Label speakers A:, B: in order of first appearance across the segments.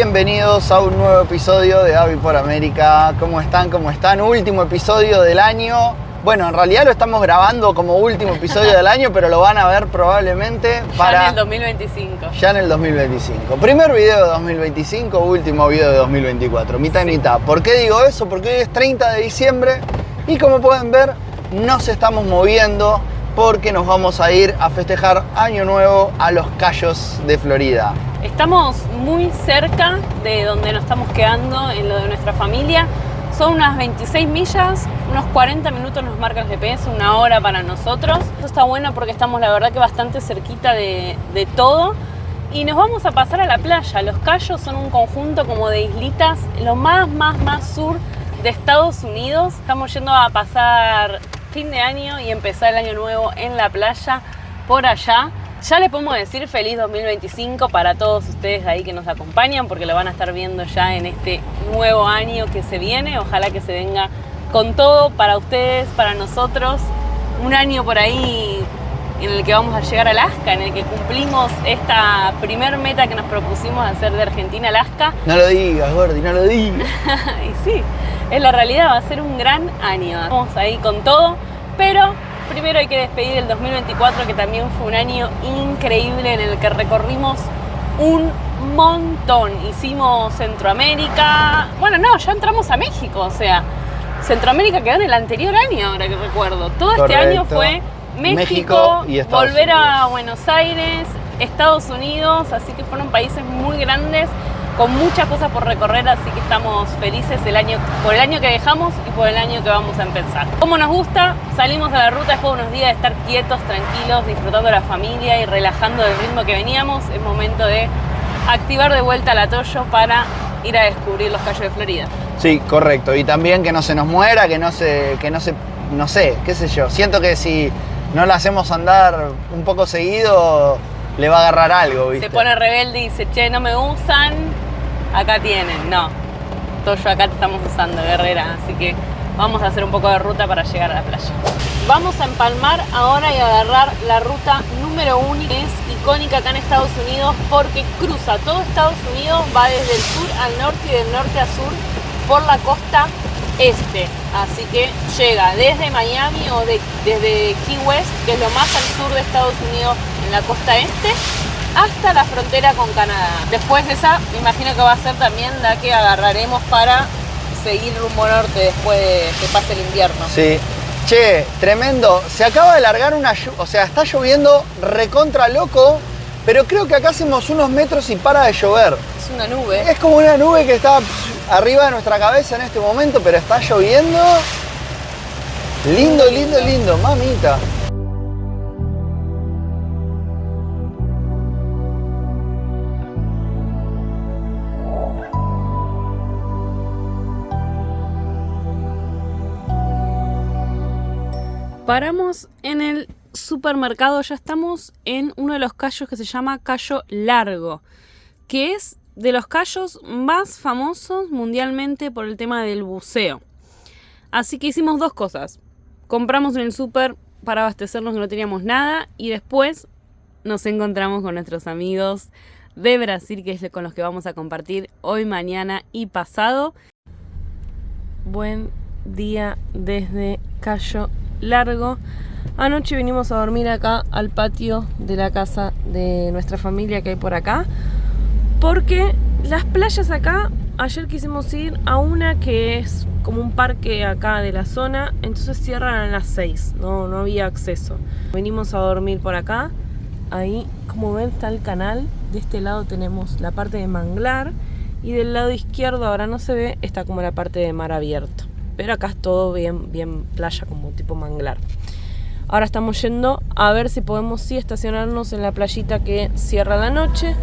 A: Bienvenidos a un nuevo episodio de Avi por América. ¿Cómo están? ¿Cómo están? Último episodio del año. Bueno, en realidad lo estamos grabando como último episodio del año, pero lo van a ver probablemente
B: ya en el 2025.
A: Ya en el 2025. Primer video de 2025, último video de 2024. Mitad y mitad. ¿Por qué digo eso? Porque hoy es 30 de diciembre y como pueden ver, nos estamos moviendo porque nos vamos a ir a festejar Año Nuevo a Los Cayos de Florida.
B: Estamos muy cerca de donde nos estamos quedando en lo de nuestra familia. Son unas 26 millas, unos 40 minutos nos marca el GPS, una hora para nosotros. Esto está bueno porque estamos la verdad que bastante cerquita de todo. Y nos vamos a pasar a la playa. Los Cayos son un conjunto como de islitas, lo más sur de Estados Unidos. Estamos yendo a pasar fin de año y empezar el año nuevo en la playa por allá. Ya les podemos decir feliz 2025 para todos ustedes ahí que nos acompañan, porque lo van a estar viendo ya en este nuevo año que se viene. Ojalá que se venga con todo para ustedes, para nosotros. Un año por ahí en el que vamos a llegar a Alaska, en el que cumplimos esta primer meta que nos propusimos hacer de Argentina a Alaska.
A: No lo digas, Gordi, no lo digas.
B: Y sí, es la realidad, va a ser un gran año. Vamos ahí con todo, pero primero hay que despedir el 2024, que también fue un año increíble en el que recorrimos un montón. Hicimos Centroamérica, bueno, no, ya entramos a México, o sea, Centroamérica quedó en el anterior año, ahora que recuerdo. Todo
A: Correcto.
B: Este año fue México
A: y Estados
B: volver
A: Unidos.
B: a Buenos Aires, Estados Unidos, así que fueron países muy grandes, con muchas cosas por recorrer, así que estamos felices por el año que dejamos y por el año que vamos a empezar. Como nos gusta, salimos a la ruta después de unos días de estar quietos, tranquilos, disfrutando de la familia y relajando del ritmo que veníamos. Es momento de activar de vuelta la Toyo para ir a descubrir los Cayos de Florida.
A: Sí, correcto. Y también que no se nos muera, no sé, qué sé yo. Siento que si no la hacemos andar un poco seguido, le va a agarrar algo, ¿viste?
B: Se pone rebelde y dice, che, no me usan, acá tienen. No, Toyo, acá te estamos usando, guerrera. Así que vamos a hacer un poco de ruta para llegar a la playa. Vamos a empalmar ahora y agarrar la ruta número 1, que es icónica acá en Estados Unidos porque cruza todo Estados Unidos, va desde el sur al norte y del norte a sur por la costa este. Así que llega desde Miami o desde Key West, que es lo más al sur de Estados Unidos en la costa este, hasta la frontera con Canadá. Después de esa, me imagino que va a ser también la que agarraremos para seguir rumbo norte después de que pase el invierno.
A: Sí. Che, tremendo. Se acaba de largar una lluvia, o sea, está lloviendo recontra loco, pero creo que acá hacemos unos metros y para de llover.
B: Es una nube.
A: Es como una nube que está arriba de nuestra cabeza en este momento, pero está lloviendo. Lindo, lindo, lindo, mamita.
B: Paramos en el supermercado, ya estamos en uno de los cayos que se llama Cayo Largo, que es de los cayos más famosos mundialmente por el tema del buceo. Así que hicimos dos cosas. Compramos en el súper para abastecernos, que no teníamos nada, y después nos encontramos con nuestros amigos de Brasil, que es con los que vamos a compartir hoy, mañana y pasado. Buen día desde Cayo Largo. Anoche vinimos a dormir acá al patio de la casa de nuestra familia que hay por acá, porque las playas acá, ayer quisimos ir a una que es como un parque acá de la zona, entonces cierran a las 6, no había acceso. Vinimos a dormir por acá. Ahí, como ven, está el canal. De este lado tenemos la parte de manglar y del lado izquierdo, ahora no se ve, está como la parte de mar abierto. Pero acá es todo bien playa, como tipo manglar. Ahora estamos yendo a ver si podemos sí estacionarnos en la playita que cierra la noche.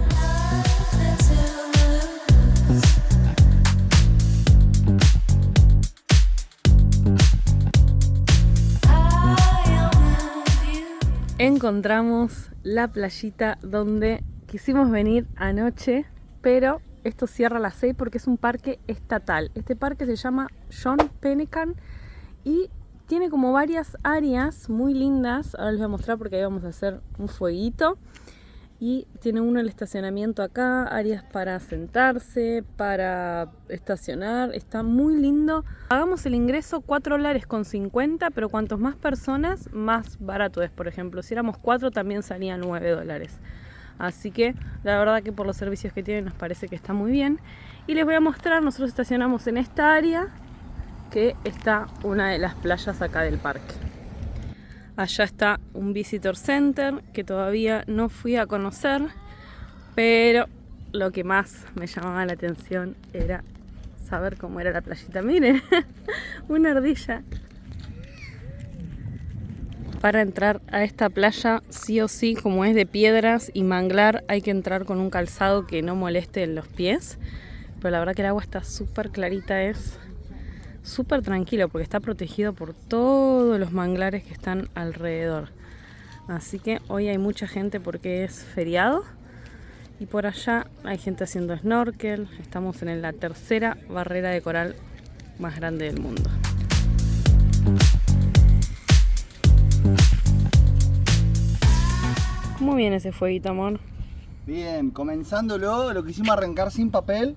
B: Encontramos la playita donde quisimos venir anoche, pero esto cierra a las 6 porque es un parque estatal. Este parque se llama John Pennecan y tiene como varias áreas muy lindas. Ahora les voy a mostrar porque ahí vamos a hacer un fueguito. Y tiene uno el estacionamiento acá, áreas para sentarse, para estacionar, está muy lindo. Pagamos el ingreso $4.50, pero cuantos más personas, más barato es. Por ejemplo, si éramos 4 también salía $9. Así que la verdad que por los servicios que tienen nos parece que está muy bien. Y les voy a mostrar, nosotros estacionamos en esta área, que está una de las playas acá del parque. Allá está un visitor center que todavía no fui a conocer, pero lo que más me llamaba la atención era saber cómo era la playita. Miren, una ardilla. Para entrar a esta playa, sí o sí, como es de piedras y manglar, hay que entrar con un calzado que no moleste en los pies. Pero la verdad que el agua está súper clarita, es súper tranquilo porque está protegido por todos los manglares que están alrededor. Así que hoy hay mucha gente porque es feriado. Y por allá hay gente haciendo snorkel. Estamos en la tercera barrera de coral más grande del mundo. ¿Cómo viene ese fueguito, amor?
A: Bien, comenzándolo, lo quisimos arrancar sin papel.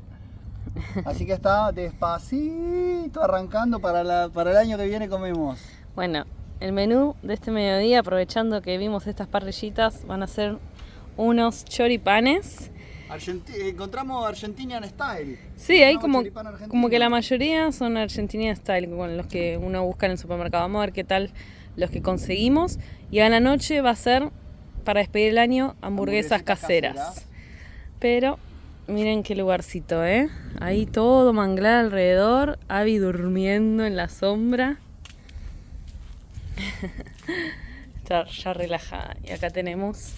A: Así que está despacito arrancando para el año que viene comemos.
B: Bueno, el menú de este mediodía, aprovechando que vimos estas parrillitas, van a ser unos choripanes.
A: Encontramos Argentinian Style.
B: Sí, hay como que la mayoría son Argentinian Style, con los que uno busca en el supermercado. Vamos a ver qué tal los que conseguimos. Y a la noche va a ser, para despedir el año, hamburguesas caseras. Pero miren qué lugarcito, ahí todo manglar alrededor, Abby durmiendo en la sombra. Está ya relajada. Y acá tenemos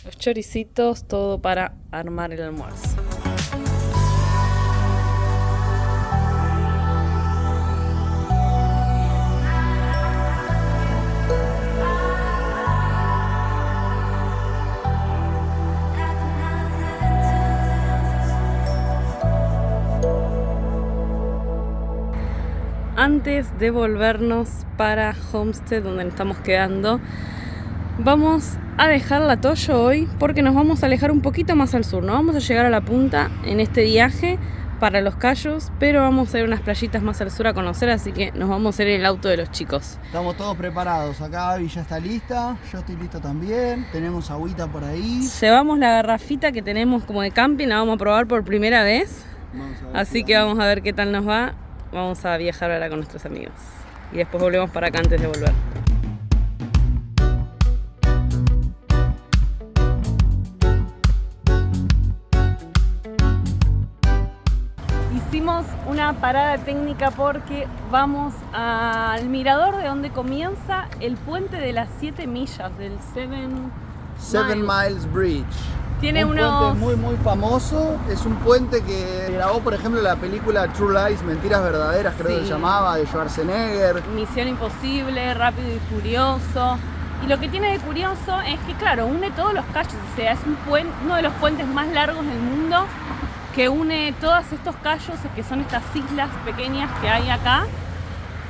B: los choricitos, todo para armar el almuerzo. Antes de volvernos para Homestead, donde nos estamos quedando, vamos a dejar la Toyo hoy porque nos vamos a alejar un poquito más al sur. No vamos a llegar a la punta en este viaje para Los Cayos, pero vamos a ir a unas playitas más al sur a conocer, así que nos vamos a ir en el auto de los chicos.
A: Estamos todos preparados. Acá Abby ya está lista, yo estoy listo también. Tenemos agüita por ahí.
B: Llevamos la garrafita que tenemos como de camping, la vamos a probar por primera vez. Así que vamos a ver qué tal nos va. Vamos a viajar ahora con nuestros amigos. Y después volvemos para acá antes de volver. Hicimos una parada técnica porque vamos al mirador de donde comienza el puente de las 7 millas, del Seven
A: Miles Bridge.
B: Tiene
A: un puente muy famoso. Es un puente que grabó, por ejemplo, la película True Lies, Mentiras Verdaderas, creo que se llamaba, de Schwarzenegger.
B: Misión Imposible, Rápido y Furioso. Y lo que tiene de curioso es que, claro, une todos los cayos. O sea, es uno de los puentes más largos del mundo que une todos estos cayos, que son estas islas pequeñas que hay acá.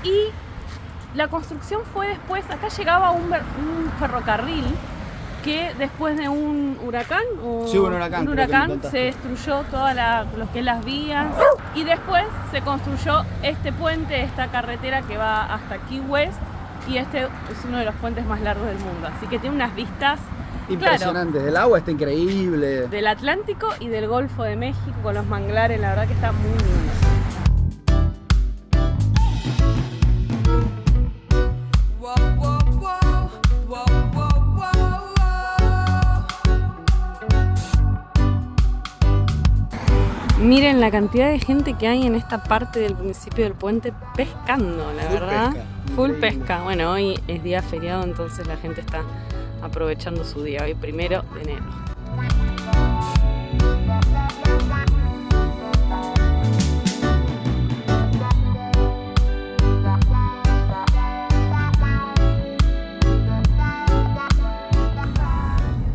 B: Y la construcción fue después, acá llegaba un ferrocarril que después de un huracán, se destruyó todas lo que es las vías y después se construyó este puente, esta carretera que va hasta Key West, y este es uno de los puentes más largos del mundo, así que tiene unas vistas
A: impresionantes.
B: Claro,
A: el agua está increíble,
B: del Atlántico y del Golfo de México con los manglares, la verdad que está muy lindo. Miren la cantidad de gente que hay en esta parte del principio del puente pescando, la verdad. Full pesca. Bueno, hoy es día feriado, entonces la gente está aprovechando su día, hoy 1 de enero.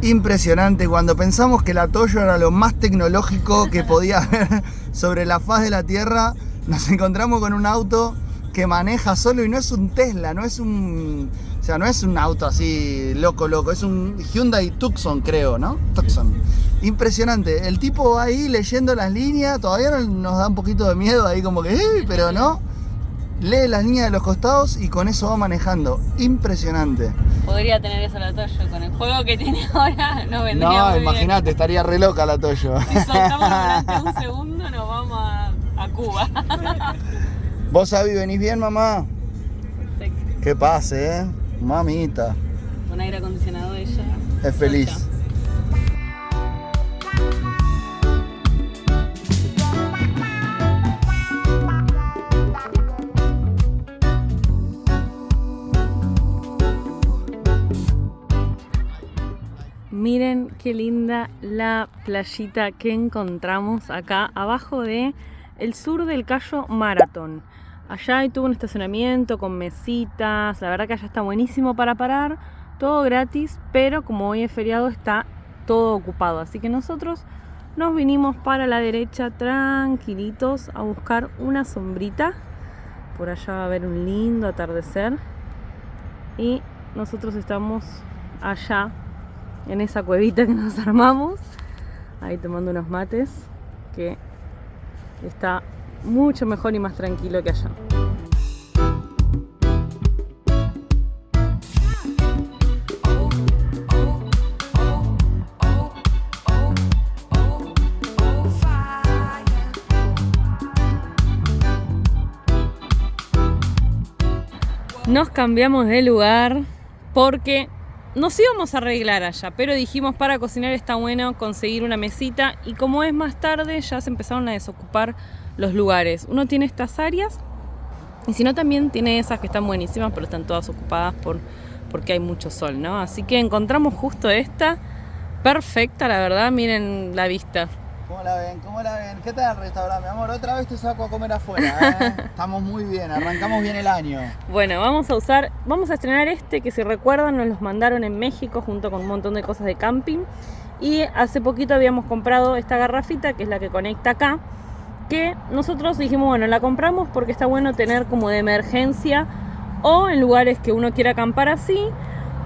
A: Impresionante, cuando pensamos que la Toyo era lo más tecnológico que podía haber sobre la faz de la Tierra, nos encontramos con un auto que maneja solo y no es un Tesla, no es un O sea, no es un auto así loco, es un Hyundai Tucson, creo, ¿no? Tucson. Impresionante. El tipo ahí leyendo las líneas, todavía nos da un poquito de miedo ahí como que, pero no. Lee las líneas de los costados y con eso va manejando. Impresionante.
B: Podría tener eso la Toyo, con el juego que tiene ahora no vendría
A: No,
B: muy
A: imagínate, estaría re loca la Toyo.
B: bien. Si soltamos durante un segundo nos vamos a Cuba.
A: ¿Vos, Abby, venís bien, mamá?
B: Perfecto.
A: Que pase, mamita.
B: Con aire acondicionado ella.
A: Es feliz.
B: Toyo. Miren qué linda la playita que encontramos acá abajo de el sur del Cayo Marathon. Allá hay todo un estacionamiento con mesitas, la verdad que allá está buenísimo para parar, todo gratis, pero como hoy es feriado está todo ocupado, así que nosotros nos vinimos para la derecha tranquilitos a buscar una sombrita. Por allá va a haber un lindo atardecer y nosotros estamos allá en esa cuevita que nos armamos, ahí tomando unos mates, que está mucho mejor y más tranquilo que allá. Nos cambiamos de lugar porque nos íbamos a arreglar allá, pero dijimos para cocinar está bueno conseguir una mesita y como es más tarde ya se empezaron a desocupar los lugares. Uno tiene estas áreas y si no también tiene esas que están buenísimas pero están todas ocupadas porque hay mucho sol, ¿no? Así que encontramos justo esta, perfecta la verdad, miren la vista.
A: ¿Cómo la ven? ¿Cómo la ven? ¿Qué tal el restaurante, mi amor? Otra vez te saco a comer afuera, ¿eh? Estamos muy bien, arrancamos bien el año.
B: Bueno, vamos a estrenar este que si recuerdan nos los mandaron en México junto con un montón de cosas de camping. Y hace poquito habíamos comprado esta garrafita que es la que conecta acá, que nosotros dijimos, bueno, la compramos porque está bueno tener como de emergencia o en lugares que uno quiera acampar así,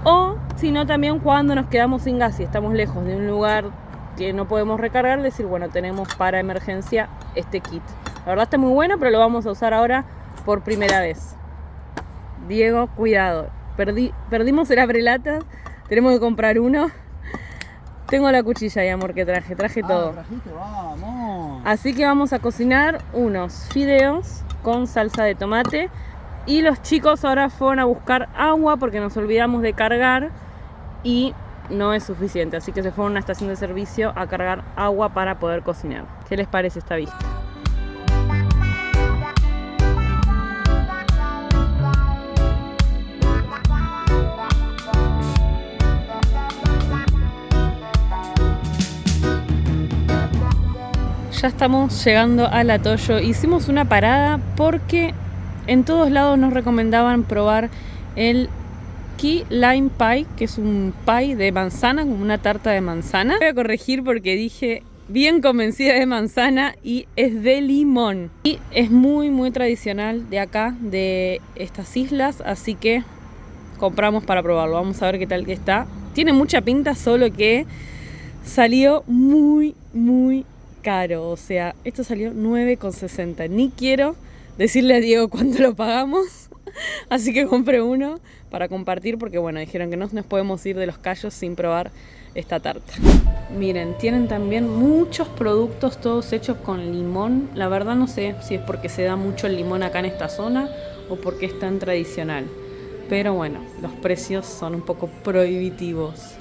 B: o si no también cuando nos quedamos sin gas y estamos lejos de un lugar que no podemos recargar, decir, bueno, tenemos para emergencia este kit. La verdad está muy bueno, pero lo vamos a usar ahora por primera vez. Diego, cuidado. Perdimos el abrelatas, tenemos que comprar uno. Tengo la cuchilla ahí, amor, que traje todo.
A: Trajiste, vamos.
B: Así que vamos a cocinar unos fideos con salsa de tomate. Y los chicos ahora fueron a buscar agua porque nos olvidamos de cargar y no es suficiente, así que se fueron a una estación de servicio a cargar agua para poder cocinar. ¿Qué les parece esta vista? Ya estamos llegando a la Toyo. Hicimos una parada porque en todos lados nos recomendaban probar el Key Lime Pie, que es un pie de manzana, como una tarta de manzana. Voy a corregir porque dije bien convencida de manzana y es de limón. Y es muy muy tradicional de acá, de estas islas, así que compramos para probarlo. Vamos a ver qué tal que está. Tiene mucha pinta, solo que salió muy muy caro. O sea, esto salió 9,60. Ni quiero decirle a Diego cuánto lo pagamos. Así que compré uno para compartir porque bueno, dijeron que no nos podemos ir de los Cayos sin probar esta tarta. Miren, tienen también muchos productos todos hechos con limón. La verdad no sé si es porque se da mucho el limón acá en esta zona o porque es tan tradicional. Pero bueno, los precios son un poco prohibitivos.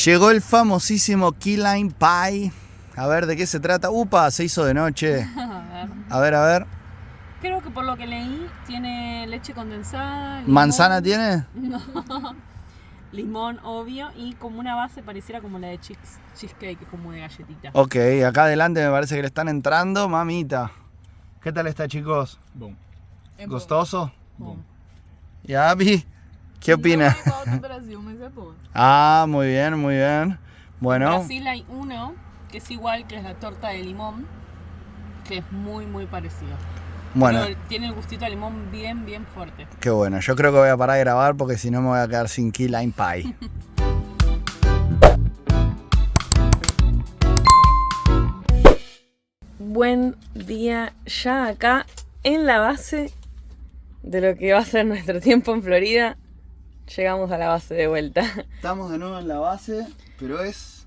A: Llegó el famosísimo Key Lime Pie. A ver, ¿de qué se trata? ¡Upa! Se hizo de noche. A ver.
B: Creo que por lo que leí tiene leche condensada. Limón.
A: ¿Manzana tiene?
B: No. Limón, obvio, y como una base pareciera como la de cheesecake, como de galletita.
A: Ok, acá adelante me parece que le están entrando, mamita. ¿Qué tal está, chicos?
C: Bom.
A: ¿Gustoso?
C: Bom.
A: ¿Y Abby? ¿Qué opina?
C: Não é igual do Brasil, mas é boa.
A: Ah, muy bien, muy bien. Bueno.
B: En Brasil hay uno que es igual, que es la torta de limón, que es muy muy parecido.
A: Bueno,
B: Pero tiene el gustito de limón bien, bien fuerte.
A: qué bueno. Yo creo que voy a parar de grabar porque si no me voy a quedar sin key lime pie.
B: Buen día ya acá en la base de lo que va a ser nuestro tiempo en Florida. Llegamos a la base de vuelta.
A: Estamos de nuevo en la base, pero es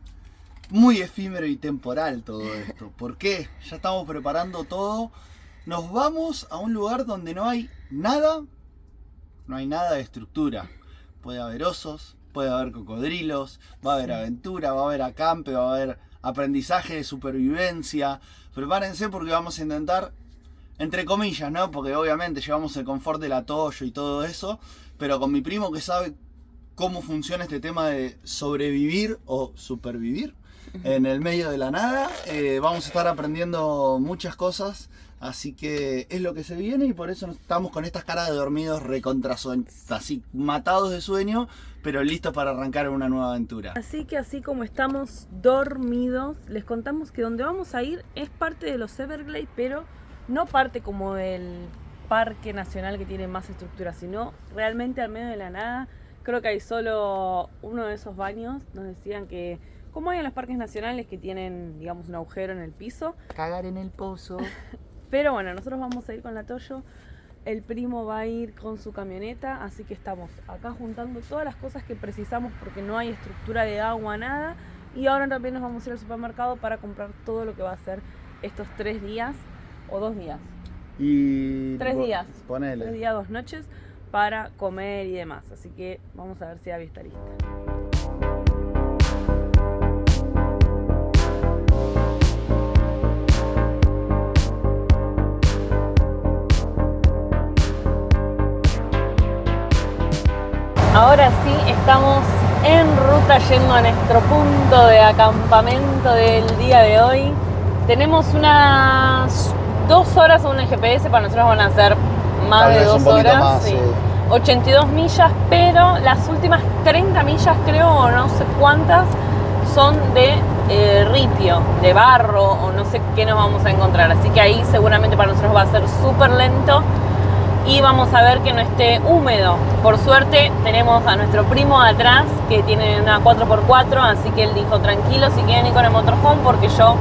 A: muy efímero y temporal todo esto. ¿Por qué? Ya estamos preparando todo. Nos vamos a un lugar donde no hay nada de estructura. Puede haber osos, puede haber cocodrilos, va a haber aventura, va a haber acampe, va a haber aprendizaje de supervivencia. Prepárense porque vamos a intentar, entre comillas, ¿no? Porque obviamente llevamos el confort del atollo y todo eso, pero con mi primo que sabe cómo funciona este tema de sobrevivir o supervivir en el medio de la nada, vamos a estar aprendiendo muchas cosas. Así que es lo que se viene y por eso estamos con estas caras de dormidos así matados de sueño, pero listos para arrancar una nueva aventura.
B: Así que así como estamos dormidos, les contamos que donde vamos a ir es parte de los Everglades, pero no parte como del parque nacional que tiene más estructura, sino realmente al medio de la nada. Creo que hay solo uno de esos baños. Nos decían que, como hay en los parques nacionales que tienen, digamos, un agujero en el piso.
C: Cagar en el pozo.
B: Pero bueno, nosotros vamos a ir con la Toyo. El primo va a ir con su camioneta, así que estamos acá juntando todas las cosas que precisamos porque no hay estructura de agua, nada. Y ahora también nos vamos a ir al supermercado para comprar todo lo que va a ser estos 3 días o 2 días.
A: Y
B: 3 días.
A: Ponele.
B: 3 días, 2 noches para comer y demás. Así que vamos a ver si Abby está lista. Ahora sí, estamos en ruta yendo a nuestro punto de acampamento del día de hoy. Tenemos unas 2 horas según el GPS, para nosotros van a ser más
A: Tal
B: de
A: vez
B: 2
A: un poquito
B: horas.
A: más,
B: Sí.
A: sí.
B: 82 millas, pero las últimas 30 millas creo, o no sé cuántas, son de ripio, de barro, o no sé qué nos vamos a encontrar. Así que ahí seguramente para nosotros va a ser súper lento. Y vamos a ver que no esté húmedo. Por suerte tenemos a nuestro primo atrás que tiene una 4x4, así que él dijo tranquilo si quieren ir con el motorhome, porque yo,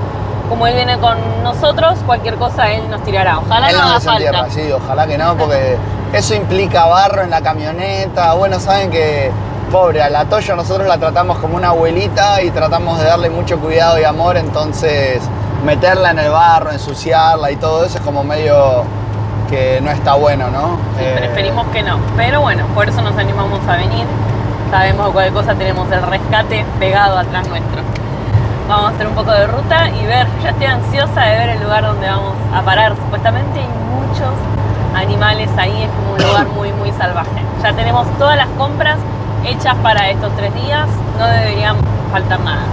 B: como él viene con nosotros, cualquier cosa él nos tirará. Ojalá
A: Él
B: no
A: no
B: haga
A: desentierra,
B: falta.
A: sí, ojalá que no, porque eso implica barro en la camioneta. Bueno, saben que, pobre, a la Toyo nosotros la tratamos como una abuelita y tratamos de darle mucho cuidado y amor, entonces meterla en el barro, ensuciarla y todo eso es como medio que no está bueno, ¿no?
B: Sí, preferimos que no, pero bueno, por eso nos animamos a venir. Sabemos que cualquier cosa tenemos el rescate pegado atrás nuestro. Vamos a hacer un poco de ruta y ver, ya estoy ansiosa de ver el lugar donde vamos a parar. Supuestamente hay muchos animales ahí, es como un lugar muy, muy salvaje. Ya tenemos todas las compras hechas para estos 3 días, no debería faltar nada.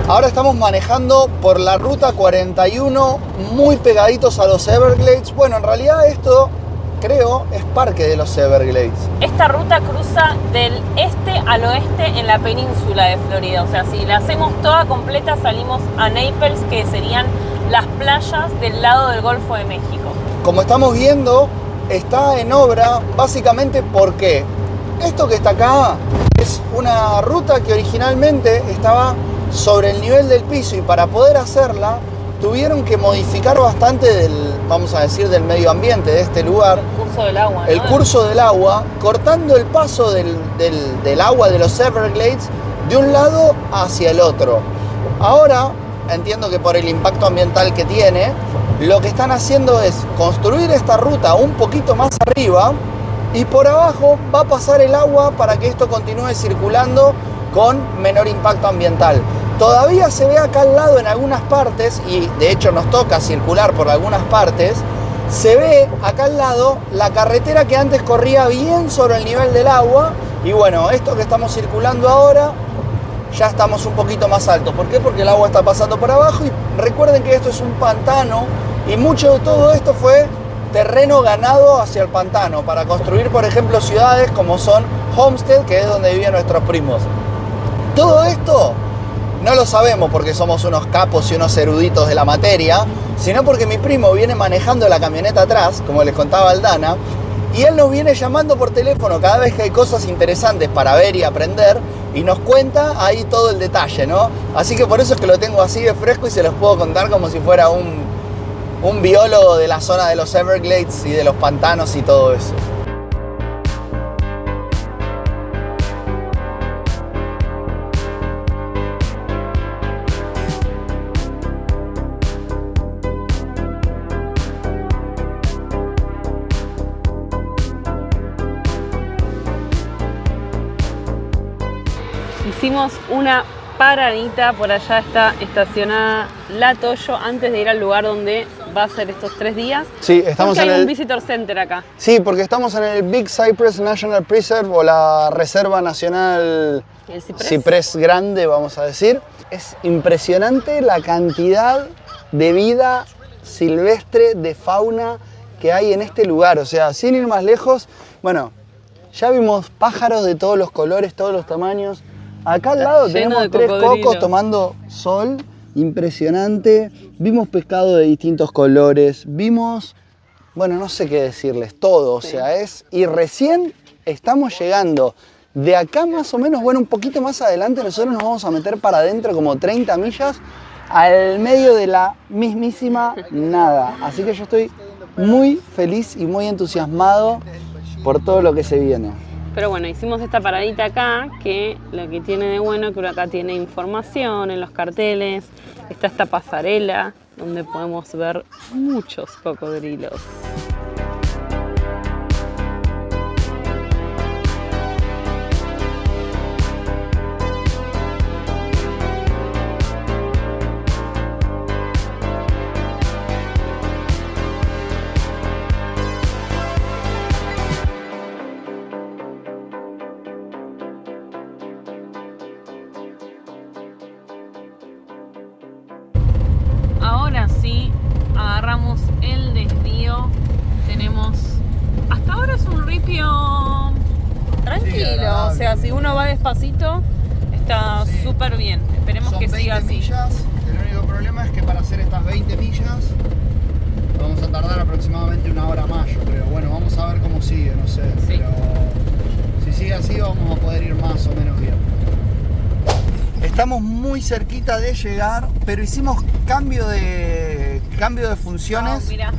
A: Ahora estamos manejando por la ruta 41, muy pegaditos a los Everglades. Bueno, en realidad esto, creo, es parte de los Everglades.
B: Esta ruta cruza del este al oeste en la península de Florida. O sea, si la hacemos toda completa salimos a Naples, que serían las playas del lado del Golfo de México.
A: Como estamos viendo, está en obra básicamente porque esto que está acá es una ruta que originalmente estaba sobre el nivel del piso y para poder hacerla tuvieron que modificar bastante vamos a decir, del medio ambiente de este lugar.
B: El curso del agua, ¿no?
A: El curso del agua, cortando el paso del agua de los Everglades de un lado hacia el otro. Ahora, entiendo que por el impacto ambiental que tiene, lo que están haciendo es construir esta ruta un poquito más arriba y por abajo va a pasar el agua para que esto continúe circulando con menor impacto ambiental. Todavía se ve acá al lado en algunas partes, y de hecho nos toca circular por algunas partes, se ve acá al lado la carretera que antes corría bien sobre el nivel del agua, y bueno, esto que estamos circulando ahora, ya estamos un poquito más alto. ¿Por qué? Porque el agua está pasando por abajo, y recuerden que esto es un pantano, y mucho de todo esto fue terreno ganado hacia el pantano, para construir, por ejemplo, ciudades como son Homestead, que es donde vivían nuestros primos. Todo esto no lo sabemos porque somos unos capos y unos eruditos de la materia, sino porque mi primo viene manejando la camioneta atrás, como les contaba Aldana, y él nos viene llamando por teléfono cada vez que hay cosas interesantes para ver y aprender, y nos cuenta ahí todo el detalle, ¿no? Así que por eso es que lo tengo así de fresco y se los puedo contar como si fuera un biólogo de la zona de los Everglades y de los pantanos y todo eso.
B: Hicimos una paradita, por allá está estacionada la Toyo antes de ir al lugar donde va a ser estos 3 días.
A: Sí, estamos
B: porque
A: en
B: hay un
A: el
B: visitor center acá.
A: Sí, porque estamos en el Big Cypress National Preserve o la Reserva Nacional
B: ¿El
A: Ciprés Grande, vamos a decir. Es impresionante la cantidad de vida silvestre, de fauna que hay en este lugar. O sea, sin ir más lejos, bueno, ya vimos pájaros de todos los colores, todos los tamaños. Acá al lado
B: Lleno
A: tenemos
B: de
A: 3
B: cocodrilos.
A: cocos tomando sol, impresionante. Vimos pescado de distintos colores, vimos, bueno, no sé qué decirles, todo,
B: Sí.
A: o sea, y recién estamos llegando. De acá más o menos, bueno, un poquito más adelante, nosotros nos vamos a meter para adentro como 30 millas al medio de la mismísima nada. Así que yo estoy muy feliz y muy entusiasmado por todo lo que se viene.
B: Pero bueno, hicimos esta paradita acá, que lo que tiene de bueno es que acá tiene información en los carteles. Está esta pasarela donde podemos ver muchos cocodrilos. Ahora sí, agarramos el desvío. Tenemos... Hasta ahora es un ripio
A: Sí,
B: tranquilo.
A: agradable.
B: O sea, si uno va despacito, está
A: Sí.
B: súper bien. Esperemos
A: Son
B: que siga
A: 20
B: así.
A: millas, el único problema es que para hacer estas 20 millas vamos a tardar aproximadamente 1 hora más, yo creo. Bueno, vamos a ver cómo sigue, no sé,
B: Sí.
A: pero si sigue así vamos a poder ir más o menos bien. Estamos muy cerquita de llegar, pero hicimos cambio de funciones.
B: Oh, mirá.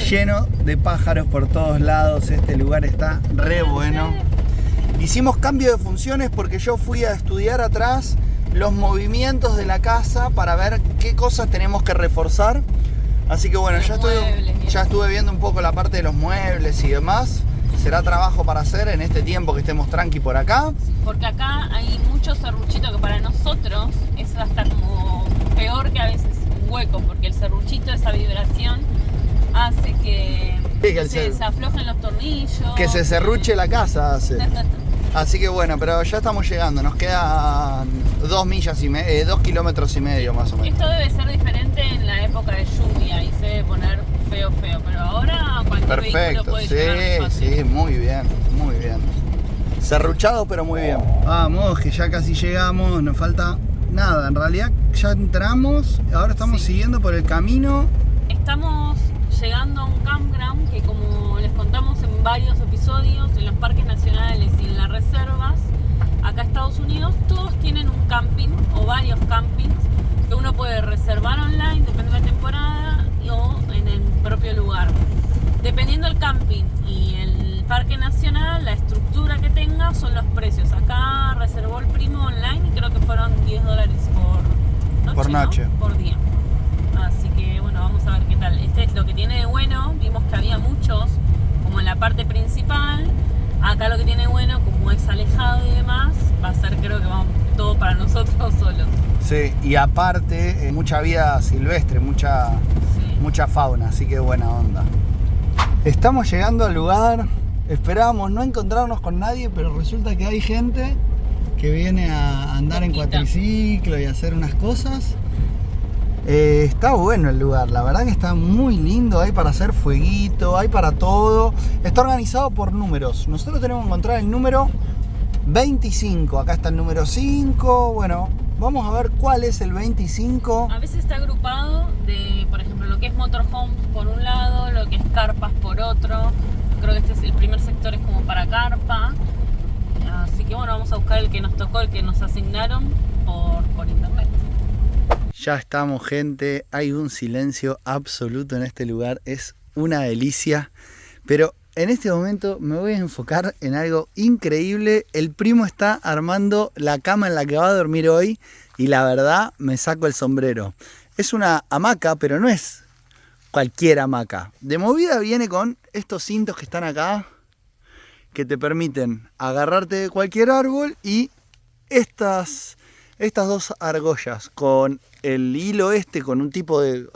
A: Lleno de pájaros por todos lados, este lugar está re bueno. Hicimos cambio de funciones porque yo fui a estudiar atrás los movimientos de la casa para ver qué cosas tenemos que reforzar. Así que bueno,
B: Los muebles,
A: ya estuve viendo un poco la parte de los muebles y demás. Será trabajo para hacer en este tiempo que estemos tranqui por acá.
B: Porque acá hay mucho serruchito que para nosotros es hasta como peor que a veces un hueco, porque el serruchito, esa vibración, hace que
A: Sí, que
B: se desaflojen los tornillos.
A: Que se serruche la casa hace. Así que bueno, pero ya estamos llegando. Nos quedan 2 kilómetros y medio más o menos.
B: Esto debe ser diferente en la época de lluvia y se debe poner feo, pero ahora cualquier vehículo
A: Perfecto,
B: puede llegar más fácil.
A: sí, muy bien, muy bien. Serruchado, pero muy bien. Vamos, que ya casi llegamos, nos falta nada. En realidad ya entramos, ahora estamos
B: Sí.
A: siguiendo por el camino.
B: Estamos llegando a un campground que, como les contamos en varios episodios, en los parques nacionales y en las reservas, acá en Estados Unidos, todos tienen un camping o varios campings que uno puede reservar online, depende de la temporada, o en el propio lugar. Dependiendo del camping y el parque nacional, la estructura que tenga son los precios. Acá reservó el primo online y creo que fueron $10
A: Por noche.
B: ¿no? Por día. Así que bueno, vamos a ver qué tal. Este es lo que tiene de bueno. Vimos que había muchos, como en la parte principal. Acá lo que tiene de bueno, como es alejado y demás, va a ser, creo que vamos todo para nosotros solos.
A: Sí, y aparte, mucha vida silvestre, mucha fauna, así que buena onda. Estamos llegando al lugar, esperábamos no encontrarnos con nadie, pero resulta que hay gente que viene a andar en
B: Poquita.
A: cuatriciclo y a hacer unas cosas. Está bueno el lugar, la verdad que está muy lindo, hay para hacer fueguito, hay para todo. Está organizado por números. Nosotros tenemos que encontrar el número 25, acá está el número 5. Bueno, vamos a ver cuál es el 25.
B: A veces está agrupado de, por ejemplo, lo que es motorhomes por un lado, lo que es carpas por otro. Creo que este es el primer sector, es como para carpa. Así que bueno, vamos a buscar el que nos tocó, el que nos asignaron por internet.
A: Ya estamos, gente. Hay un silencio absoluto en este lugar. Es una delicia. Pero en este momento me voy a enfocar en algo increíble. El primo está armando la cama en la que va a dormir hoy. Y la verdad, me saco el sombrero. Es una hamaca, pero no es cualquier hamaca. De movida viene con estos cintos que están acá, que te permiten agarrarte de cualquier árbol, y estas dos argollas con el hilo con un tipo de,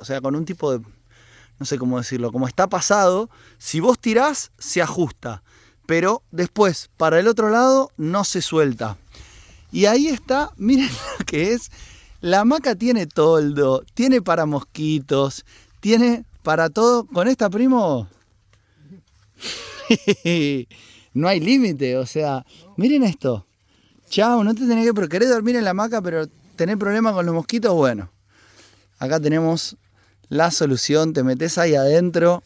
A: no sé cómo decirlo, como está pasado, si vos tirás se ajusta, pero después para el otro lado no se suelta. Y ahí está, miren lo que es. La hamaca tiene toldo, tiene para mosquitos, tiene para todo. Con esta, primo, no hay límite, o sea, miren esto. Chao, no te tenés que querer dormir en la hamaca, pero tenés problemas con los mosquitos. Bueno, acá tenemos la solución. Te metes ahí adentro.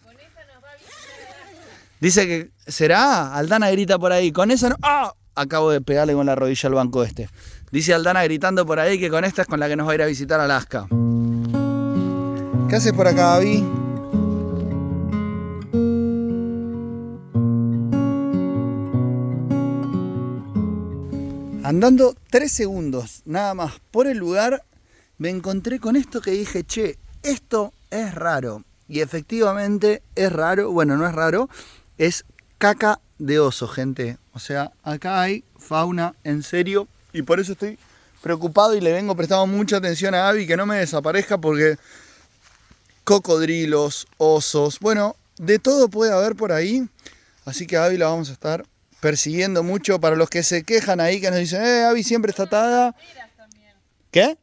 A: Dice que será. Aldana grita por ahí. Con esa no. ¡Ah! Acabo de pegarle con la rodilla al banco este. Dice Aldana gritando por ahí que con esta es con la que nos va a ir a visitar Alaska. ¿Qué haces por acá, Abby? Andando 3 segundos nada más por el lugar, me encontré con esto que dije, che, esto es raro. Y efectivamente es raro. Bueno, no es raro, es caca de oso, gente. O sea, acá hay fauna en serio, y por eso estoy preocupado y le vengo prestando mucha atención a Abby, que no me desaparezca, porque cocodrilos, osos, bueno, de todo puede haber por ahí. Así que a Abby la vamos a estar persiguiendo mucho. Para los que se quejan ahí, que nos dicen, Abby siempre está atada. ¿Qué?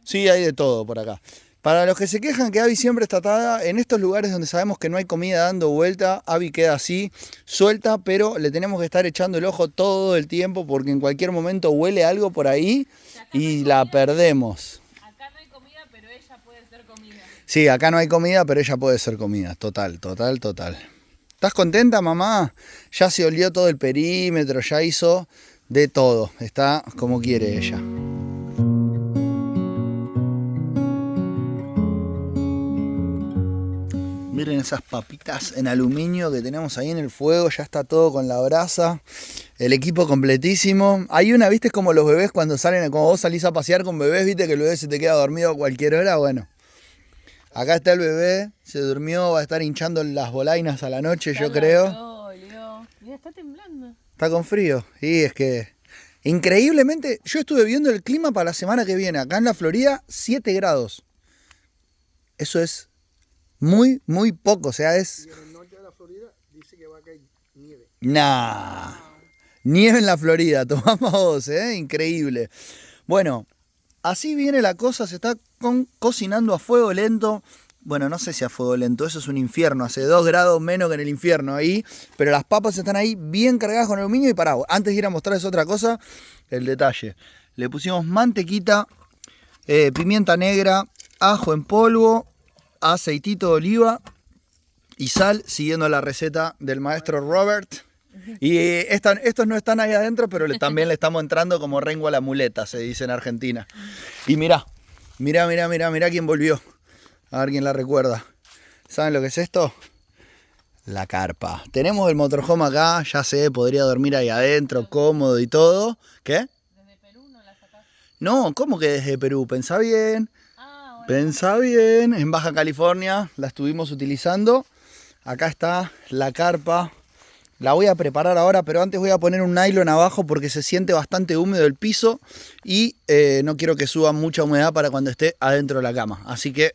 A: Sí, hay de todo por acá. Para los que se quejan que Abby siempre está atada, en estos lugares donde sabemos que no hay comida dando vuelta, Abby queda así, suelta, pero le tenemos que estar echando el ojo todo el tiempo, porque en cualquier momento huele algo por ahí y la perdemos.
B: Acá no hay comida, pero ella puede ser comida.
A: Sí, acá no hay comida, pero ella puede ser comida. Total. ¿Estás contenta, mamá? Ya se olió todo el perímetro, ya hizo de todo. Está como quiere ella. Miren esas papitas en aluminio que tenemos ahí en el fuego. Ya está todo con la brasa. El equipo completísimo. Hay una, ¿viste? Como los bebés cuando salen, como vos salís a pasear con bebés, ¿viste? Que el bebé se te queda dormido a cualquier hora. Bueno, acá está el bebé. Se durmió, va a estar hinchando las bolainas a la noche, yo creo.
B: Mira, está temblando.
A: Está con frío. Y es que, increíblemente, yo estuve viendo el clima para la semana que viene. Acá en la Florida, 7 grados. Eso es muy, muy poco. O sea, es...
D: Y en el norte de la Florida dice que va a caer nieve.
A: Nah. Nieve en la Florida. Tomamos vos, increíble. Bueno, así viene la cosa. Se está cocinando a fuego lento. Bueno, no sé si a fuego lento, eso es un infierno. Hace 2 grados menos que en el infierno ahí. Pero las papas están ahí bien cargadas con aluminio. Y pará, antes de ir a mostrarles otra cosa, el detalle. Le pusimos mantequita, pimienta negra, ajo en polvo, aceitito de oliva y sal, siguiendo la receta del maestro Robert. Y estos no están ahí adentro, pero también le estamos entrando como rengo a la muleta, se dice en Argentina. Y mirá quién volvió. A ver quién la recuerda. ¿Saben lo que es esto? La carpa. Tenemos el motorhome acá, ya sé, podría dormir ahí adentro, cómodo y todo. ¿Qué?
B: ¿Desde Perú no la sacás?
A: No, ¿cómo que desde Perú? Pensá bien. Pensá bien. En Baja California la estuvimos utilizando. Acá está la carpa. La voy a preparar ahora, pero antes voy a poner un nylon abajo porque se siente bastante húmedo el piso y no quiero que suba mucha humedad para cuando esté adentro de la cama. Así que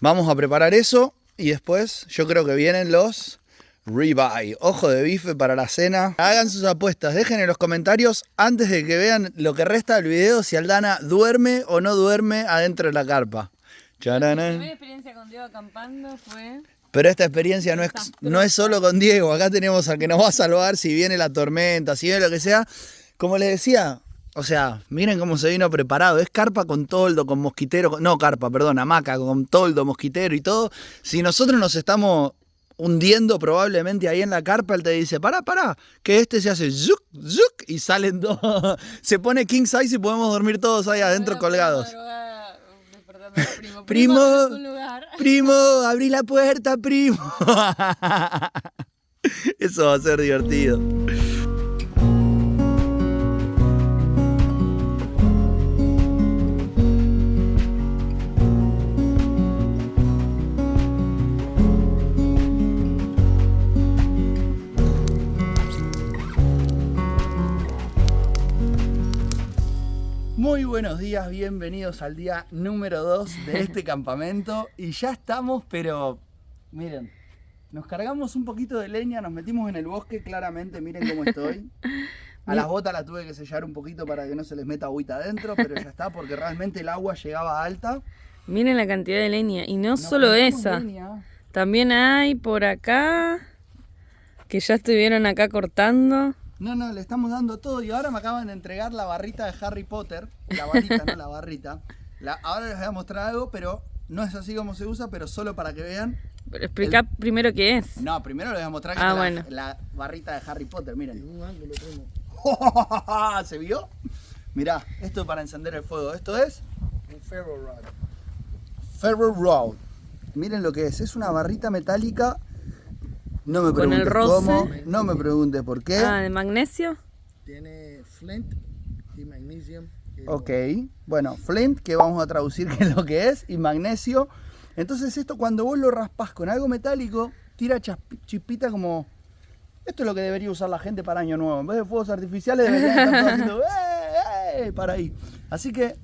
A: vamos a preparar eso y después yo creo que vienen los ribeye, ojo de bife para la cena. Hagan sus apuestas, dejen en los comentarios antes de que vean lo que resta del video si Aldana duerme o no duerme adentro de la carpa.
B: Mi primera experiencia con Diego acampando fue...
A: Pero esta experiencia no es solo con Diego. Acá tenemos al que nos va a salvar si viene la tormenta, si viene lo que sea. Como les decía, o sea, miren cómo se vino preparado. Es carpa con toldo, con mosquitero. No, carpa, perdón, hamaca con toldo, mosquitero y todo. Si nosotros nos estamos hundiendo probablemente ahí en la carpa, él te dice, pará, que este se hace zuk, zuk, y salen todos. Se pone king size y podemos dormir todos ahí adentro colgados. Primo, primo, abrí la puerta, primo. Eso va a ser divertido. Muy buenos días, bienvenidos al día número 2 de este campamento. Y ya estamos, pero miren, nos cargamos un poquito de leña, nos metimos en el bosque, claramente, miren cómo estoy. A las botas las tuve que sellar un poquito para que no se les meta agüita adentro, pero ya está, porque realmente el agua llegaba alta.
B: Miren la cantidad de leña, y no solo esa,
A: leña.
B: También hay por acá, que ya estuvieron acá cortando.
A: No, le estamos dando todo y ahora me acaban de entregar la barrita de Harry Potter. La varita, no la barrita. Ahora les voy a mostrar algo, pero no es así como se usa, pero solo para que vean.
B: Pero explica primero qué es.
A: No, primero les voy a mostrar que
B: bueno.
A: la barrita de Harry Potter, miren.
D: En un ángulo tengo
A: ¿Se vio? Mirá, esto es para encender el fuego. Esto es
D: un ferro rod.
A: Ferro Rod. Miren lo que es una barrita metálica. No me
B: Con el
A: preguntes
B: roce.
A: cómo, no me preguntes por qué.
B: Ah, ¿de magnesio?
D: Tiene flint y magnesium.
A: Ok, bueno, flint, que vamos a traducir qué es lo que es, y magnesio. Entonces esto cuando vos lo raspás con algo metálico, tira chispita como... Esto es lo que debería usar la gente para Año Nuevo. En vez de fuegos artificiales deberían estar todos haciendo para ahí. Así que...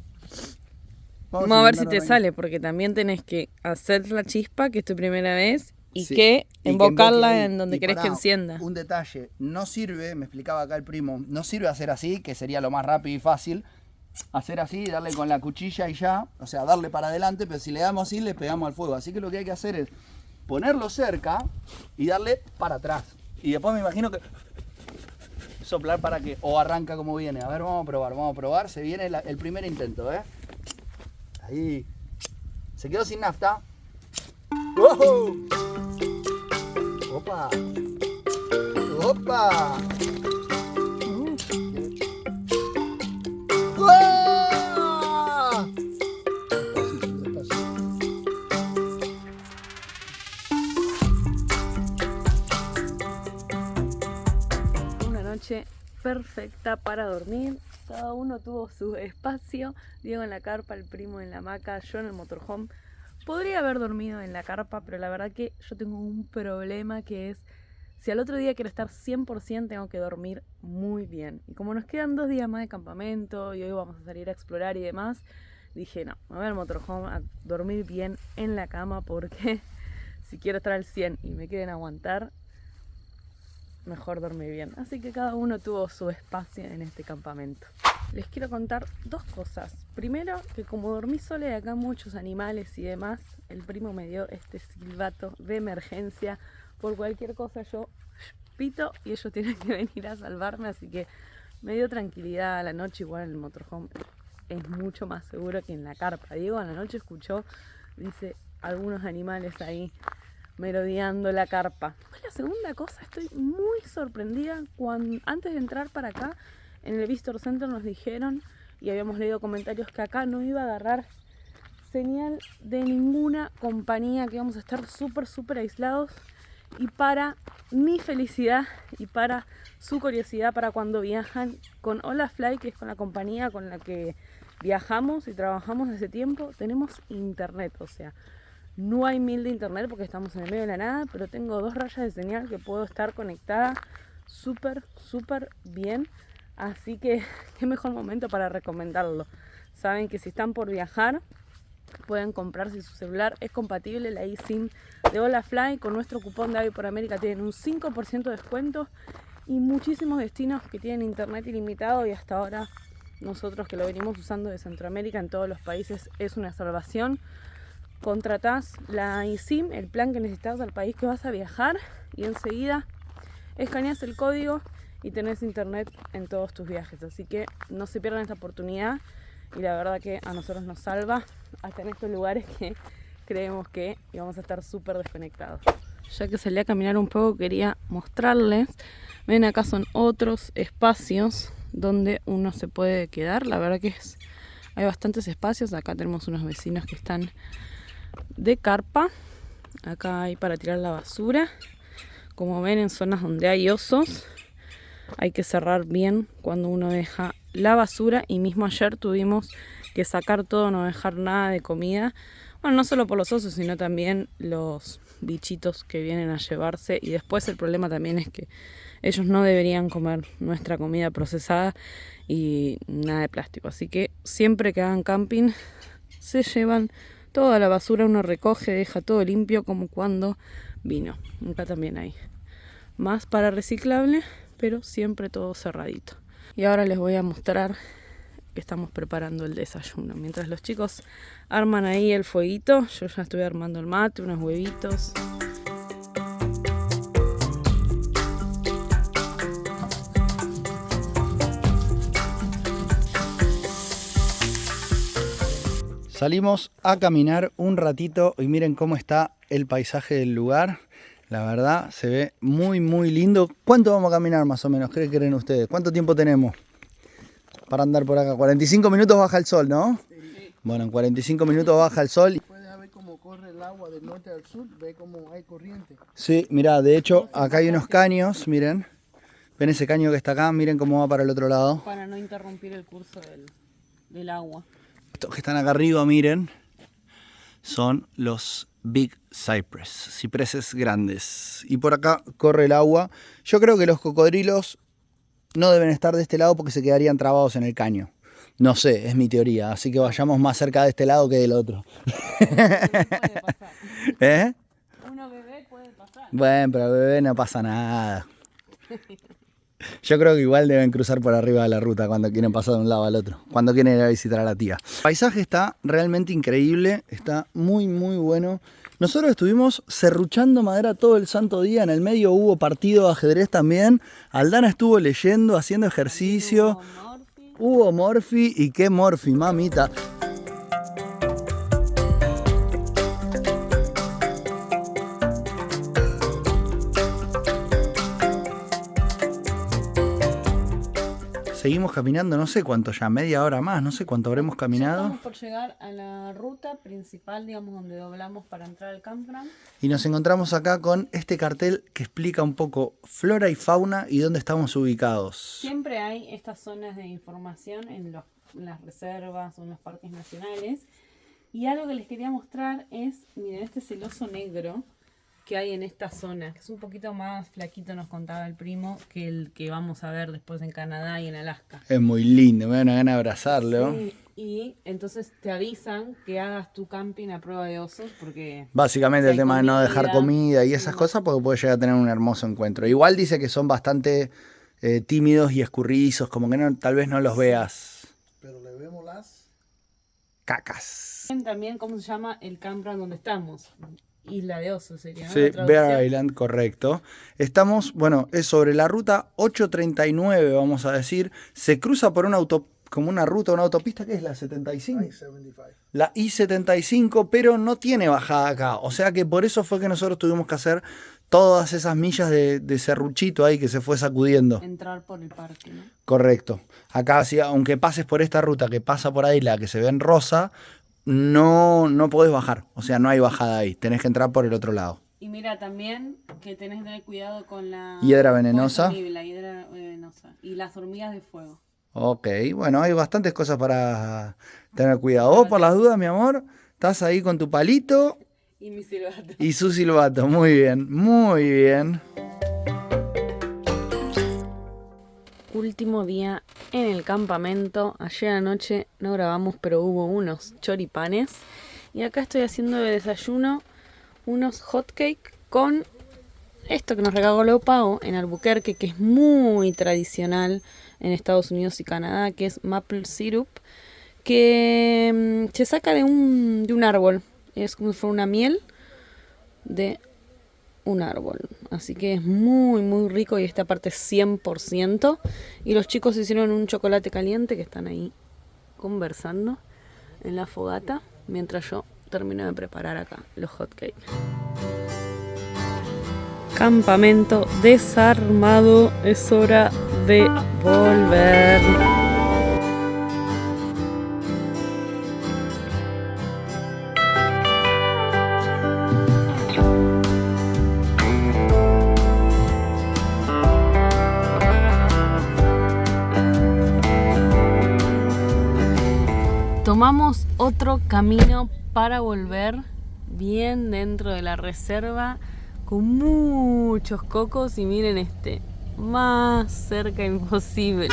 B: Vamos a ver si te sale, porque también tenés que hacer la chispa, que es tu primera vez, y
A: sí,
B: que
A: y
B: embocarla
A: que
B: en donde
A: y
B: querés
A: pará,
B: que encienda.
A: Un detalle, no sirve, me explicaba acá el primo, no sirve hacer así, que sería lo más rápido y fácil. Hacer así, darle con la cuchilla y ya, o sea, darle para adelante, pero si le damos así, le pegamos al fuego. Así que lo que hay que hacer es ponerlo cerca y darle para atrás. Y después me imagino que soplar para que, o arranca como viene. A ver, vamos a probar. Se viene el primer intento, Ahí. Se quedó sin nafta. ¡Wow! ¡Opa! ¡Opa! ¡Wow!
B: Una noche perfecta para dormir. Cada uno tuvo su espacio. Diego en la carpa, el primo en la hamaca, yo en el motorhome. Podría haber dormido en la carpa, pero la verdad que yo tengo un problema, que es si al otro día quiero estar 100%, tengo que dormir muy bien. Y como nos quedan 2 días más de campamento y hoy vamos a salir a explorar y demás, dije no, me voy al motorhome a dormir bien en la cama, porque si quiero estar al 100 y me quieren aguantar, mejor dormir bien. Así que cada uno tuvo su espacio en este campamento. Les quiero contar 2 cosas. Primero, que como dormí sola y acá muchos animales y demás, el primo me dio este silbato de emergencia. Por cualquier cosa yo pito y ellos tienen que venir a salvarme, así que me dio tranquilidad a la noche. Igual en el motorhome es mucho más seguro que en la carpa. Diego a la noche escuchó, dice, algunos animales ahí merodeando la carpa. La segunda cosa, estoy muy sorprendida. Antes de entrar para acá, en el Visitor Center nos dijeron, y habíamos leído comentarios, que acá no iba a agarrar señal de ninguna compañía, que íbamos a estar súper aislados. Y para mi felicidad y para su curiosidad, para cuando viajan con Holafly, que es con la compañía con la que viajamos y trabajamos hace tiempo, tenemos internet. O sea, no hay 1000 de internet porque estamos en el medio de la nada, pero tengo 2 rayas de señal que puedo estar conectada súper bien. Así que qué mejor momento para recomendarlo. Saben que si están por viajar, pueden comprarse su celular. Es compatible la eSIM de Holafly. Con nuestro cupón de Avi por América tienen un 5% de descuento. Y muchísimos destinos que tienen internet ilimitado. Y hasta ahora nosotros que lo venimos usando de Centroamérica, en todos los países es una salvación. contratás la eSIM, el plan que necesitas al país que vas a viajar, y enseguida escaneas el código y tenés internet en todos tus viajes. Así que no se pierdan esta oportunidad, y la verdad que a nosotros nos salva hasta en estos lugares que creemos que íbamos a estar súper desconectados. Ya que salí a caminar un poco, quería mostrarles. Ven, acá son otros espacios donde uno se puede quedar. La verdad que hay bastantes espacios. Acá tenemos unos vecinos que están de carpa. Acá hay para tirar la basura. Como ven, en zonas donde hay osos hay que cerrar bien cuando uno deja la basura. Y mismo ayer tuvimos que sacar todo, no dejar nada de comida. Bueno, no solo por los osos, sino también los bichitos que vienen a llevarse. Y después el problema también es que ellos no deberían comer nuestra comida procesada y nada de plástico. Así que siempre que hagan camping se llevan toda la basura, uno recoge, deja todo limpio como cuando vino. Acá también hay más para reciclable, pero siempre todo cerradito. Y ahora les voy a mostrar que estamos preparando el desayuno. Mientras los chicos arman ahí el fueguito, yo ya estoy armando el mate, unos huevitos.
A: Salimos a caminar un ratito y miren cómo está el paisaje del lugar. La verdad se ve muy muy lindo. ¿Cuánto vamos a caminar más o menos? ¿Qué creen ustedes? ¿Cuánto tiempo tenemos para andar por acá? 45 minutos baja el sol, ¿no?
D: Sí.
A: Bueno, en 45 minutos baja el sol.
D: Puedes ver cómo corre el agua del norte al sur, ve cómo hay corriente.
A: Sí, mirá, de hecho acá hay unos caños, miren. Ven ese caño que está acá, miren cómo va para el otro lado.
B: Para no interrumpir el curso del agua.
A: Estos que están acá arriba, miren, son los Big Cypress, cipreses grandes. Y por acá corre el agua. Yo creo que los cocodrilos no deben estar de este lado porque se quedarían trabados en el caño. No sé, es mi teoría. Así que vayamos más cerca de este lado que del otro.
B: Puede pasar.
A: ¿Eh?
B: Uno bebé puede pasar.
A: Bueno, pero bebé no pasa nada. Yo creo que igual deben cruzar por arriba de la ruta cuando quieren pasar de un lado al otro, cuando quieren ir a visitar a la tía. El paisaje está realmente increíble, está muy muy bueno. Nosotros estuvimos serruchando madera todo el santo día, en el medio hubo partido de ajedrez también. Aldana estuvo leyendo, haciendo ejercicio. Hubo Morphy, y qué Morphy, mamita. Seguimos caminando, no sé cuánto ya, media hora más, no sé cuánto habremos caminado.
B: Estamos por llegar a la ruta principal, digamos, donde doblamos para entrar al campground.
A: Y nos encontramos acá con este cartel que explica un poco flora y fauna y dónde estamos ubicados.
B: Siempre hay estas zonas de información en las reservas o en los parques nacionales. Y algo que les quería mostrar es, miren, este es el oso negro que hay en esta zona, que es un poquito más flaquito, nos contaba el primo, que el que vamos a ver después en Canadá y en Alaska.
A: Es muy lindo, me da una gana de abrazarlo.
B: Sí, y entonces te avisan que hagas tu camping a prueba de osos, porque
A: Básicamente
B: si
A: el
B: hay
A: tema de no dejar comida y esas
B: no.
A: cosas, porque puede llegar a tener un hermoso encuentro. Igual dice que son bastante tímidos y escurridizos, como que no, tal vez no los veas.
D: Pero le vemos las...
A: Cacas.
B: También, ¿cómo se llama el campground donde estamos? Isla de Osos sería, ¿no?
A: Sí,
B: La traducción.
A: Bear Island, correcto. Estamos, bueno, es sobre la ruta 839, vamos a decir. Se cruza por una como una ruta, una autopista, ¿qué es la 75?
D: I-75.
A: La I-75, pero no tiene bajada acá. O sea que por eso fue que nosotros tuvimos que hacer todas esas millas de serruchito ahí que se fue sacudiendo.
B: Entrar por el parque, ¿no?
A: Correcto. Acá, sí, aunque pases por esta ruta que pasa por ahí, la que se ve en rosa, no podés bajar. O sea, no hay bajada ahí. Tenés que entrar por el otro lado.
B: Y mira también que tenés que tener cuidado con la
A: Hiedra venenosa.
B: la hiedra venenosa y las hormigas de fuego.
A: Ok, bueno, hay bastantes cosas para tener cuidado. Vos, por las dudas, mi amor, estás ahí con tu palito
B: Y mi silbato.
A: y su silbato. Muy bien, muy bien.
B: Último día en el campamento. Ayer anoche no grabamos, pero hubo unos choripanes. Y acá estoy haciendo de desayuno unos hotcakes con esto que nos regaló Pau en Albuquerque, que es muy tradicional en Estados Unidos y Canadá, que es maple syrup, que se saca de un árbol. Es como si fuera una miel de un árbol. Así que es muy, muy rico y esta parte es 100%. Y los chicos hicieron un chocolate caliente que están ahí conversando en la fogata mientras yo termino de preparar acá los hotcakes. Campamento desarmado, es hora de volver. Tomamos otro camino para volver bien dentro de la reserva con muchos cocos y miren este, más cerca imposible.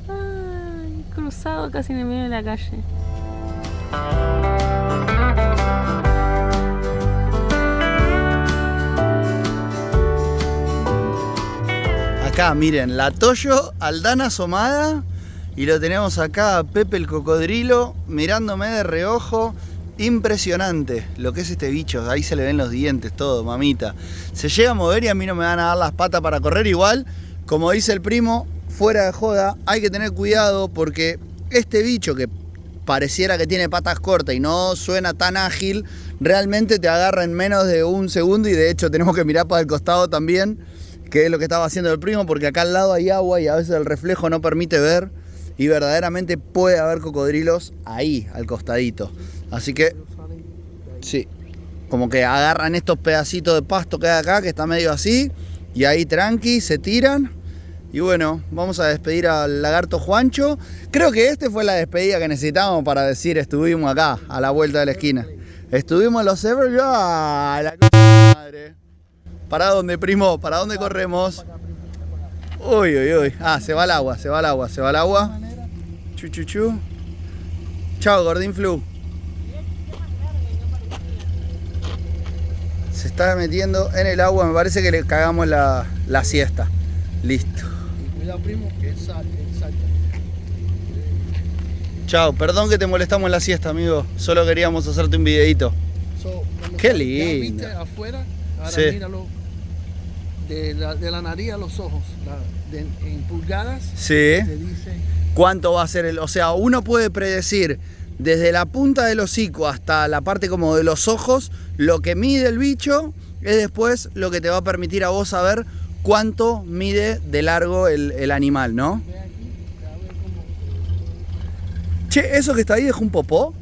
B: Ay, cruzado casi en el medio de la calle.
A: Acá, miren, la Toyo, Aldana asomada. Y lo tenemos acá a Pepe el cocodrilo mirándome de reojo. Impresionante lo que es este bicho. Ahí se le ven los dientes, todo, mamita. Se llega a mover y a mí no me van a dar las patas para correr. Igual, como dice el primo, fuera de joda, hay que tener cuidado porque este bicho que pareciera que tiene patas cortas y no suena tan ágil, realmente te agarra en menos de un segundo. Y de hecho tenemos que mirar para el costado también, que es lo que estaba haciendo el primo, porque acá al lado hay agua y a veces el reflejo no permite ver. Y verdaderamente puede haber cocodrilos ahí, al costadito. Así que, sí, como que agarran estos pedacitos de pasto que hay acá, que está medio así, y ahí tranqui, se tiran. Y bueno, vamos a despedir al lagarto Juancho. Creo que este fue la despedida que necesitábamos para decir estuvimos acá, a la vuelta de la esquina. Estuvimos en los Everglades. ¡Ah, la madre! ¿Para dónde, primo? ¿Para dónde corremos? Uy, uy, uy. Ah, se va el agua, se va el agua, se va el agua. Chu, chu, chu. Chao, Gordín Flu. Se está metiendo en el agua, me parece que le cagamos la siesta. Listo.
D: Cuidado, primo, que él salta.
A: Chao, perdón que te molestamos en la siesta, amigo. Solo queríamos hacerte un videito. Qué lindo.
D: Ya viste afuera, ahora
A: Sí.
D: míralo. De la nariz a los ojos, en pulgadas,
A: Sí.
D: te dice
A: ¿Cuánto va a ser el...? O sea, uno puede predecir desde la punta del hocico hasta la parte como de los ojos, lo que mide el bicho es después lo que te va a permitir a vos saber cuánto mide de largo el animal, ¿no?
D: ve aquí, a ver cómo.
A: Che, ¿eso que está ahí es un popó?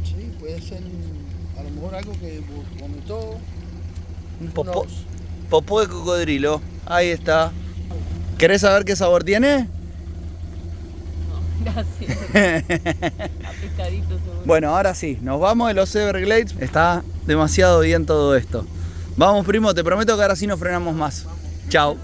D: Sí, puede ser a lo mejor algo que vomitó.
A: Un popó. Popó de cocodrilo. Ahí está. ¿Querés saber qué sabor tiene?
B: Gracias. Apretadito seguro.
A: Bueno, ahora sí, nos vamos de los Everglades. Está demasiado bien todo esto. Vamos, primo, te prometo que ahora sí no frenamos más. Chao.